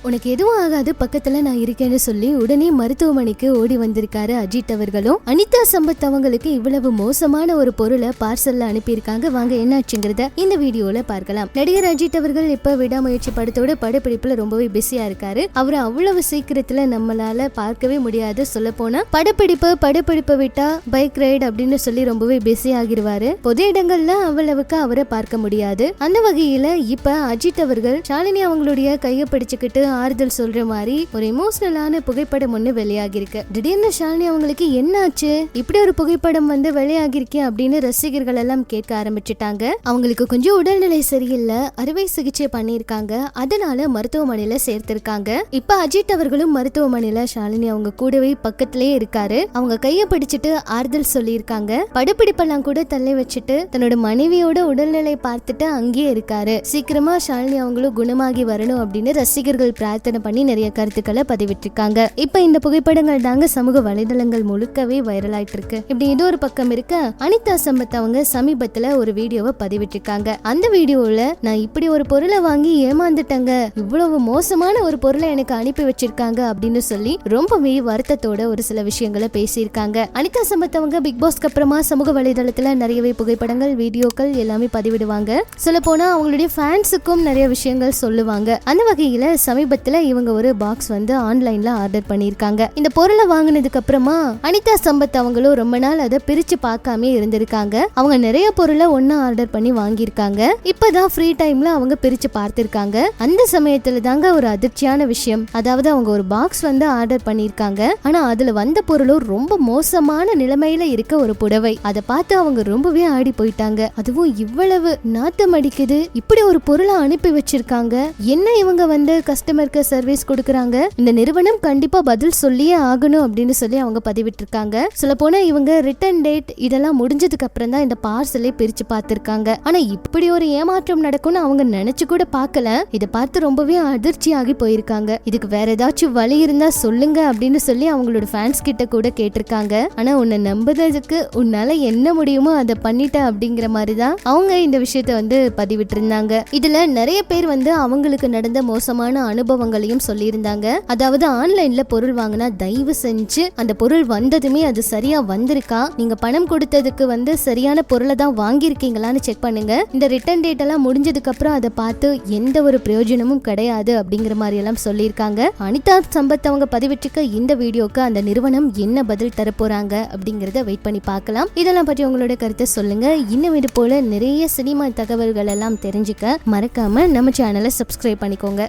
உனக்கு எதுவும் ஆகாது, பக்கத்துல நான் இருக்கேன்னு சொல்லி உடனே மருத்துவமனைக்கு ஓடி வந்திருக்காரு அஜித் அவர்களும். அனிதா சம்பத் அவங்களுக்கு இவ்வளவு மோசமான ஒரு பொருளை பார்சல்ல அனுப்பியிருக்காங்க. வாங்க என்னாச்சுங்கிறத இந்த வீடியோல பார்க்கலாம். நடிகர் அஜித் அவர்கள் இப்ப விடாமுயற்சி படத்தோட படப்பிடிப்புல ரொம்பவே பிஸியா இருக்காரு. அவரை அவ்வளவு சீக்கிரத்துல நம்மளால பார்க்கவே முடியாது. சொல்ல போனா படப்பிடிப்பை விட்டா பைக் ரைட் அப்படின்னு சொல்லி ரொம்பவே பிஸி ஆகிருவாரு. பொது இடங்கள்ல அவ்வளவுக்கு அவரை பார்க்க முடியாது. அந்த வகையில இப்ப அஜித் அவர்கள் ஷாலினி அவங்களுடைய கையை பிடிச்சுக்கிட்டு ஆறுதல் சொல்ற மாதிரி ஒரு எமோஷனலான புகைப்படம் ஒண்ணு வெளியாகிருக்கு. திடீர்னு ஷாலினி அவங்களுக்கு என்னாச்சு, இப்படி ஒரு புகைப்படம் வெளியாகிருக்கே அப்படின்னு ரசிகர்கள் எல்லாம் கேட்க ஆரம்பிச்சுட்டாங்க. அவங்களுக்கு கொஞ்சம் உடல்நிலை சரியில்லை, அறுவை சிகிச்சை பண்ணிருக்காங்க, அதனால மருத்துவமனையில சேர்த்திருக்காங்க. இப்ப அஜித் அவர்களும் மருத்துவமனையில ஷாலினி அவங்க கூடவே பக்கத்திலேயே இருக்காரு. அவங்க கையை பிடிச்சிட்டு ஆறுதல் சொல்லியிருக்காங்க. படப்பிடிப்பெல்லாம் கூட தள்ளி வச்சுட்டு தன்னோட மனைவியோட உடல்நிலை பார்த்துட்டு அங்கேயே இருக்காரு. சீக்கிரமா ஷாலினி அவங்களும் குணமாகி வரணும் அப்படின்னு ரசிகர்கள் பிரார்த்தனை பண்ணி நிறைய கருத்துக்களை பதிவிட்டிருக்காங்க. இப்ப இந்த புகைப்படங்கள் தாங்க சமூக வலைதளங்கள் முழுக்கவே வைரல் ஆயிட்டு இருக்கு. இப்படி இது ஒரு பக்கம் இருக்க, அனிதா சம்பத் அவங்க சமீபத்துல ஒரு வீடியோவை பதிவிட்டிருக்காங்க. அந்த வீடியோல நான் இப்படி ஒரு பொருளை வாங்கி ஏமாந்துட்டேங்க, இவ்வளவு மோசமான ஒரு பொருளை எனக்கு அனுப்பி வச்சிருக்காங்க அப்படின்னு சொல்லி ரொம்பவே வருத்தத்தோட ஒரு சில விஷயங்களை பேசியிருக்காங்க. அனிதா சம்பத் அவங்க பிக் பாஸ்க்கு அப்புறமா சமூக வலைதளத்துல நிறையவே புகைப்படங்கள், வீடியோக்கள் எல்லாமே பதிவிடுவாங்க. சொல்ல போனா அவங்களுடைய ஃபேன்ஸுக்கும் நிறைய விஷயங்கள் சொல்லுவாங்க. அந்த வகையில சமீபத்துல இவங்க ஒரு பாக்ஸ் ஆன்லைன்ல ஆர்டர் பண்ணிருக்காங்க. இந்த பொருளை வாங்கினதுக்கு அப்புறமா அனிதா சம்பத் அவங்களும் ரொம்ப நாள் அதை பிரிச்சு பார்க்காம இருந்திருக்காங்க. அவங்க நிறைய பொருளை ஒன்னா ஆர்டர் பண்ணி வாங்கியிருக்காங்க. இப்பதான் ஃப்ரீ டைம்ல அவங்க பிரிச்சு பார்த்திருக்காங்க. அந்த சமயத்துல தாங்க ஒரு அதிர்ச்சியான விஷயம். அதாவது அவங்க ஒரு பாக்ஸ் ஆர்டர் பண்ணிருக்காங்க. ஆனா அதுல வந்த பொருளும் ரொம்ப மோசமான நிலைமையில இருக்க ஒரு புடவை. அதை பார்த்து அவங்க ரொம்பவே ஆடி போயிட்டாங்க. அதுவும் இவ்வளவு நாத்தம் அடிக்குது, இப்படி ஒரு பொருளை அனுப்பி வச்சிருக்காங்க, என்ன இவங்க கஸ்டமருக்கு சர்வீஸ் கொடுக்கறாங்க, இந்த நிறுவனம் கண்டிப்பா பதில் சொல்லியே ஆகணும் அப்படின்னு சொல்லி அவங்க பதிவிட்டிருக்காங்க. சொல்ல போனா இவங்க ரிட்டர்ன் டேட் இதெல்லாம் முடிஞ்சதுக்கு அப்புறம் தான் இந்த பார்சலை பிரிச்சு பார்த்திருக்காங்க. ஆனா இப்படி ஒரு ஏமாற்றம் நடக்கும்னு அவங்க நினைச்சு கூட பார்க்கல. இதை பார்த்து ரொம்பவே அதிர்ச்சி ஆகி போயிருக்காங்க. இதுக்கு வேற ஏதாச்சும் வழி இருந்தா சொல்லுங்க அப்படின்னு சொல்லி அவங்களோட ஃபேன்ஸ் கிட்ட கூட கேட்டிருக்காங்க. ஆனா உன்னை நம்புறதுக்கு உன்னால என்ன முடியுமோ அதை பண்ணிட்ட அப்படிங்கிற மாதிரிதான் அவங்க இந்த விஷயத்த பதிவிட்டு இருந்தாங்க. இதுல நிறைய பேர் அவங்களுக்கு நடந்த மோசமான அனுபவங்களையும் சொல்லியிருந்தாங்க. அதாவது ஆன்லைன்ல பொருள் வாங்கினா தயவு செஞ்சு அந்த பொருள் வந்ததுமே அது சரியா வந்திருக்கா, நீங்க பணம் கொடுத்ததுக்கு சரியான பொருளை தான் வாங்கியிருக்கீங்களான்னு செக் பண்ணுங்க. இந்த ரிட்டர்ன் டேட் எல்லாம் முடிஞ்சதுக்கு அப்புறம் அதை பார்த்து எந்த ஒரு பிரயோஜனமும் கிடையாது அப்படிங்கிற மாதிரி எல்லாம் சொல்லியிருக்காங்க. அனிதா சம்பத் அவங்க பதிவிட்டிருக்க இந்த வீடியோக்கு அந்த நிறுவனம் என்ன பதில் தர போறாங்க அப்படிங்கறத வெயிட் பண்ணி பார்க்கலாம். இதெல்லாம் பற்றி உங்களோட கருத்தை சொல்லுங்க. இன்னும் இது போல நிறைய சினிமா தகவல்கள் எல்லாம் தெரிஞ்சுக்க மறக்காம நம்ம சேனலை சப்ஸ்கிரைப் பண்ணிக்கோங்க.